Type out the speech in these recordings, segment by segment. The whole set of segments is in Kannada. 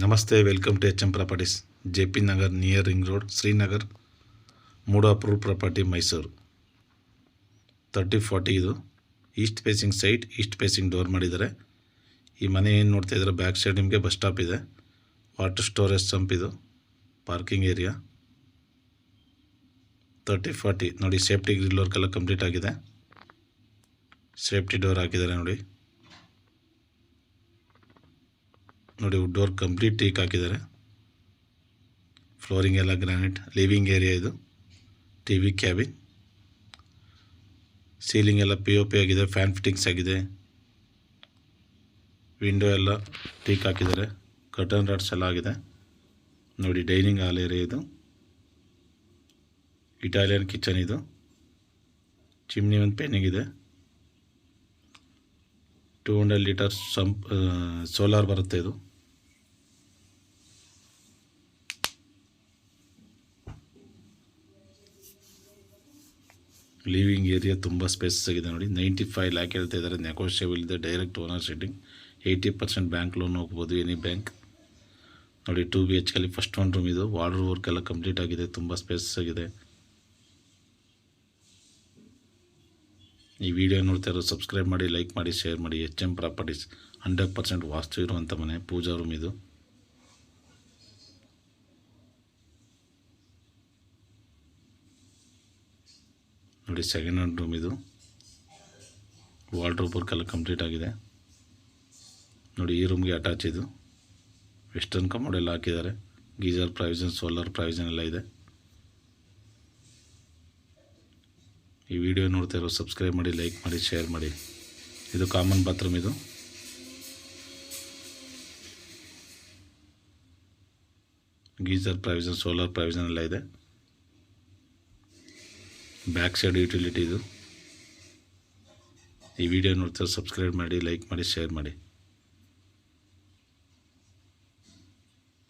ನಮಸ್ತೆ, welcome to HM properties, JP Nagar near ring road, Srinagar. 3 approve property, Mysuru. 30-40 ಇದು east facing site, east facing door ಮಾಡಿದ್ದಾರೆ. ಈ ಮನೆ ಏನು ನೋಡ್ತಾ ಇದ್ದಾರೆ, ಬ್ಯಾಕ್ ಸೈಡ್ ನಿಮಗೆ ಬಸ್ ಸ್ಟಾಪ್ ಇದೆ, ವಾಟರ್ ಸ್ಟೋರೇಜ್ ಸಂಪ್, ಇದು ಪಾರ್ಕಿಂಗ್ ಏರಿಯಾ. 30-40 ನೋಡಿ, ಸೇಫ್ಟಿ ಗ್ರಿಲ್ ವರ್ಕ್ ಎಲ್ಲ ಕಂಪ್ಲೀಟ್ ಆಗಿದೆ. ಸೇಫ್ಟಿ ಡೋರ್ ಹಾಕಿದ್ದಾರೆ ನೋಡಿ. ವುಡ್ ಡೋರ್ ಕಂಪ್ಲೀಟ್ ಟೀಕ್ ಹಾಕಿದ್ದಾರೆ. ಫ್ಲೋರಿಂಗ್ ಎಲ್ಲ ಗ್ರಾನೈಟ್. ಲಿವಿಂಗ್ ಏರಿಯಾ ಇದು, TV ಕ್ಯಾಬಿನ್. ಸೀಲಿಂಗ್ ಎಲ್ಲ POP ಆಗಿದೆ, ಫ್ಯಾನ್ ಫಿಟ್ಟಿಂಗ್ಸ್ ಆಗಿದೆ. ವಿಂಡೋ ಎಲ್ಲ ಟೀಕ್ ಹಾಕಿದ್ದಾರೆ. ಕರ್ಟನ್ ರಾಡ್ಸ್ ಎಲ್ಲ ಆಗಿದೆ ನೋಡಿ. ಡೈನಿಂಗ್ ಹಾಲ್ ಏರಿಯಾ ಇದು. ಇಟಾಲಿಯನ್ ಕಿಚನ್ ಇದು. ಚಿಮ್ನಿ ಒಂದು ಪೆನ್ನಿಂಗ್ ಇದೆ. 200 ಲೀಟರ್ ಸಂಪ್, ಸೋಲಾರ್ ಬರುತ್ತೆ ಇದು. ಲಿವಿಂಗ್ ಏರಿಯಾ ತುಂಬ ಸ್ಪೇಸಸ್ ಆಗಿದೆ ನೋಡಿ. 95 ಲ್ಯಾಕ್ ಹೇಳ್ತಾ ಇದ್ದಾರೆ, ನೆಗೋಷಿಯಬಲ್ ಇದೆ. Direct owner seating, 80% bank loan ಹೋಗ್ಬೋದು, ಎನಿ ಬ್ಯಾಂಕ್ ನೋಡಿ. 2 BHK ಅಲ್ಲಿ ಫಸ್ಟ್ 1 ರೂಮ್ ಇದು. ವಾಟರ್ ವರ್ಕ್ ಎಲ್ಲ ಕಂಪ್ಲೀಟ್ ಆಗಿದೆ, ತುಂಬ ಸ್ಪೇಸಸ್ ಆಗಿದೆ. ಈ ವಿಡಿಯೋ ನೋಡ್ತಾ ಇರೋ ಸಬ್ಸ್ಕ್ರೈಬ್ ಮಾಡಿ, ಲೈಕ್ ಮಾಡಿ, ಶೇರ್ ಮಾಡಿ. HM ಪ್ರಾಪರ್ಟೀಸ್ 100% ವಾಸ್ತು ಇರುವಂಥ ಮನೆ, ಪೂಜಾ ರೂಮ್ ಇದು. ನೋಡಿ, ಸೆಕೆಂಡ್ ಹ್ಯಾಂಡ್ ರೂಮ್ ಇದು. ವಾರ್ಡ್ರೋಬ್ ವರ್ಕ್ ಎಲ್ಲ ಕಂಪ್ಲೀಟ್ ಆಗಿದೆ ನೋಡಿ. ಈ ರೂಮ್ಗೆ ಅಟ್ಯಾಚ್ ಇದು. ವೆಸ್ಟರ್ನ್ ಕಮೋಡ್ ಎಲ್ಲ ಹಾಕಿದ್ದಾರೆ. ಗೀಜರ್ ಪ್ರಾವಿಷನ್, ಸೋಲಾರ್ ಪ್ರಾವಿಷನ್ ಎಲ್ಲ ಇದೆ. ಈ ವಿಡಿಯೋ ನೋಡ್ತಾ ಇರೋ ಸಬ್ಸ್ಕ್ರೈಬ್ ಮಾಡಿ, ಲೈಕ್ ಮಾಡಿ, ಶೇರ್ ಮಾಡಿ. ಇದು ಕಾಮನ್ ಬಾತ್ರೂಮ್ ಇದು. ಗೀಜರ್ ಪ್ರಾವಿಷನ್, ಸೋಲಾರ್ ಪ್ರಾವಿಷನ್ ಎಲ್ಲ ಇದೆ. ಬ್ಯಾಕ್ ಸೈಡ್ ಯುಟಿಲಿಟಿ ಇದು. ಈ ವಿಡಿಯೋ ನೋಡ್ತಾ ಸಬ್ಸ್ಕ್ರೈಬ್ ಮಾಡಿ, ಲೈಕ್ ಮಾಡಿ, ಶೇರ್ ಮಾಡಿ.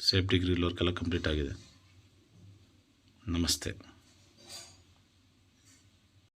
ಸೇಫ್ಟಿ ಗ್ರಿಲ್ ವರ್ಕ್ ಎಲ್ಲ ಕಂಪ್ಲೀಟ್ ಆಗಿದೆ. ನಮಸ್ತೆ.